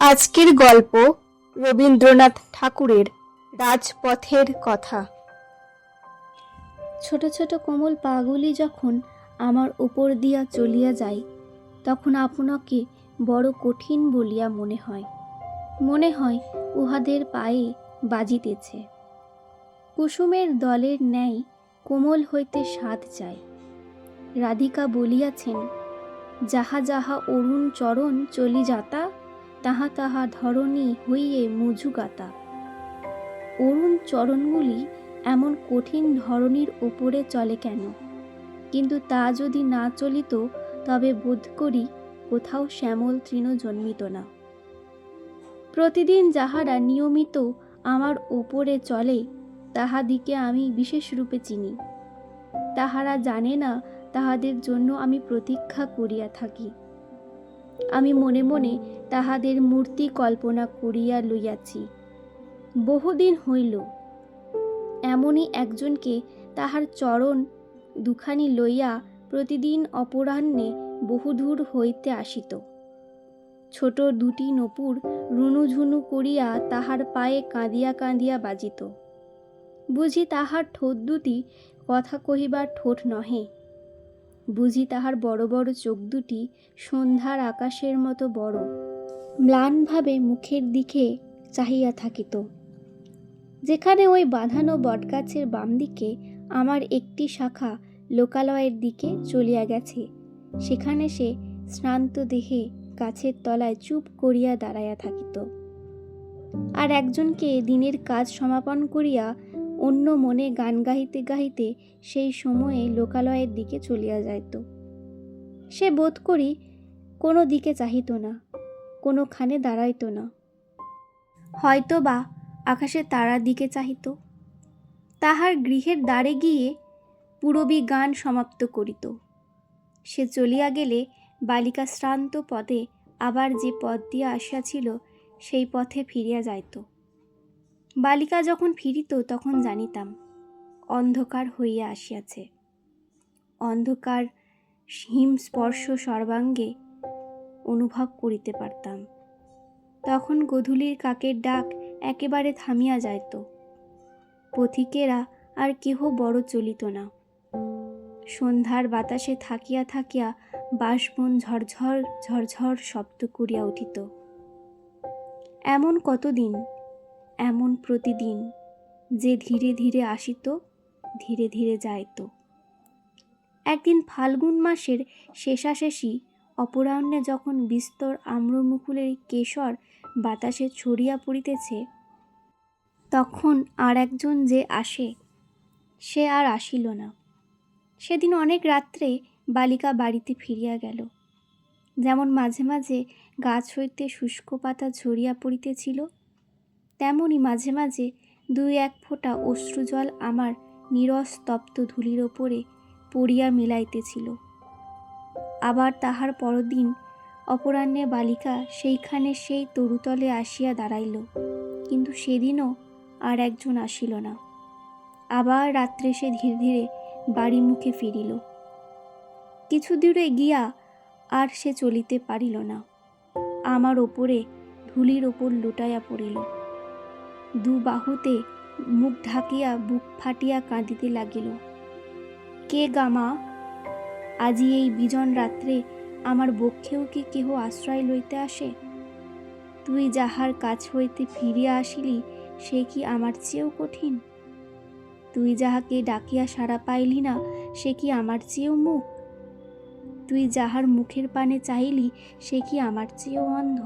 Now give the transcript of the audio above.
আজকের গল্প রবীন্দ্রনাথ ঠাকুরের রাজপথের কথা। ছোট ছোট কোমল পাগুলি যখন আমার উপর দিয়া চলিয়া যায়, তখন আপনাকে বড় কঠিন বলিয়া মনে হয় উহাদের পায়ে বাজিতেছে। কুসুমের দলের ন্যায় কোমল হইতে স্বাদ চায়। রাধিকা বলিয়াছেন, যাহা যাহা অরুণ চরণ চলি যাতা, তাহা তাহা ধরণী হইয়ে মজুগাতা। অরুণ চরণগুলি এমন কঠিন ধরণীর ওপরে চলে কেন? কিন্তু তা যদি না চলিত, তবে বোধ করি কোথাও শ্যামল তৃণ জন্মিত না। প্রতিদিন যাহারা নিয়মিত আমার ওপরে চলে, তাহাদিকে আমি বিশেষ রূপে চিনি। তাহারা জানে না তাহাদের জন্য আমি প্রতীক্ষা করিয়া থাকি। আমি মনে মনে তাহাদের মূর্তি কল্পনা করিয়া লইয়াছি। বহুদিন হইল এমনই একজনকে তাহার চরণ দুখানি লইয়া প্রতিদিন অপরাহ্নে বহুদূর হইতে আসিত। ছোট দুটি নূপুর রুনুঝুনু করিয়া তাহার পায়ে কাঁদিয়া কাঁদিয়া বাজিত। বুঝি তাহার ঠোঁট দুটি কথা কহিবার ঠোঁট নহে, বুঝি তাহার বড় বড় চোখ দুটি সন্ধ্যার আকাশের মতো বড়, ম্লানভাবে মুখের দিকে চাহিয়া থাকিত। যেখানে ওই বাঁধানো বটগাছের বাম দিকে আমার একটি শাখা লোকালয়ের দিকে চলিয়া গেছে, সেখানে সে শ্রান্ত দেহে গাছের তলায় চুপ করিয়া দাঁড়াইয়া থাকিত। আর একজনকে দিনের কাজ সমাপন করিয়া অন্য মনে গান গাহিতে গাহিতে সেই সময়ে লোকালয়ের দিকে চলিয়া যাইত। সে বোধ করি কোনো দিকে চাহিত না, কোনোখানে দাঁড়াইত না, হয়তো বা আকাশে তারার দিকে চাহিত। তাহার গৃহের দ্বারে গিয়ে পূরবী গান সমাপ্ত করিত। সে চলিয়া গেলে বালিকা শ্রান্ত পদে আবার যে পথ দিয়া আসিয়াছিল সেই পথে ফিরিয়া যাইত। বালিকা যখন ফিরিত, তখন জানিতাম অন্ধকার হইয়া আসিয়াছে। অন্ধকার হিমস্পর্শ সর্বাঙ্গে অনুভব করিতে পারতাম। তখন গোধূলির কাকের ডাক একেবারে থামিয়া যাইত। পথিকেরা আর কেহ বড় চলিত না। সন্ধ্যার বাতাসে থাকিয়া থাকিয়া বাঁশবন ঝরঝর ঝরঝর শব্দ করিয়া উঠিত। এমন কতদিন, এমন প্রতিদিন, যে ধীরে ধীরে আসিত, ধীরে ধীরে যাইত। একদিন ফাল্গুন মাসের শেষাশেষি অপরাহ্নে যখন বিস্তর আম্রমুকুলের কেশর বাতাসে ছড়িয়া পড়িতেছে, তখন আর একজন যে আসে, সে আর আসিল না। সেদিন অনেক রাত্রে বালিকা বাড়িতে ফিরিয়া গেল। যেমন মাঝে মাঝে গাছ হইতে শুষ্ক পাতা ঝরিয়া পড়িতেছিল, তেমনি মাঝে মাঝে দুই এক ফোঁটা অশ্রুজল আমার নিরস্তপ্ত ধূলির ওপরে পড়িয়া মিলাইতেছিল। আবার তাহার পরদিন অপরাহ্নে বালিকা সেইখানে সেই তরুতলে আসিয়া দাঁড়াইল, কিন্তু সেদিনও আর একজন আসিল না। আবার রাত্রে সে ধীরে ধীরে বাড়ি মুখে ফিরিল। কিছু দূরে গিয়া আর সে চলিতে পারিল না। আমার ওপরে ধূলির ওপর লুটাইয়া পড়িল। দু বাহুতে মুখ ঢাকিয়া বুক ফাটিয়া কাঁদিতে লাগিল। কে গা মা, আজি এই বিজন রাত্রে আমার বক্ষেও কি কেহ আশ্রয় লইতে আসে? তুই যাহার কাছ হইতে ফিরিয়া আসিলি, সে কি আমার চেয়েও কঠিন? তুই যাহাকে ডাকিয়া সাড়া পাইলি না, সে কি আমার চেয়েও মূক? তুই যাহার মুখের পানে চাহিলি, সে কি আমার চেয়েও অন্ধ?